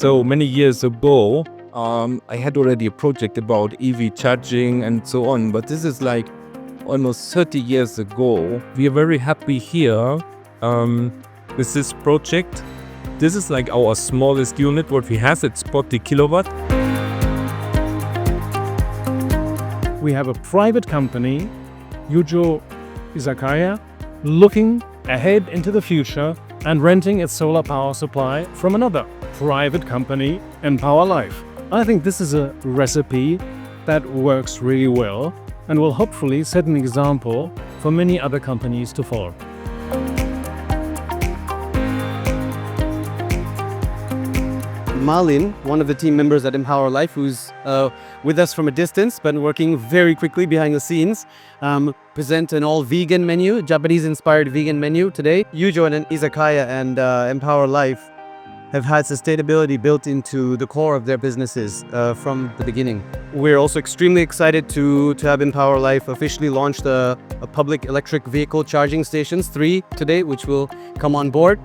So many years ago, I had already a project about EV charging and so on, but this is like almost 30 years ago. We are very happy here with this project. This is like our smallest unit, what we have, it's 40 kilowatt. We have a private company, Yujo Izakaya, looking ahead into the future and renting its solar power supply from another private company, enPower.life. I think this is a recipe that works really well and will hopefully set an example for many other companies to follow. Malin, one of the team members at enPower.life, who's with us from a distance but working very quickly behind the scenes, present an all-vegan menu, Japanese-inspired vegan menu today. Yujo and Izakaya and enPower.life have had sustainability built into the core of their businesses from the beginning. We're also extremely excited to have enPower.life officially launch a public electric vehicle charging stations, 3 today, which will come on board.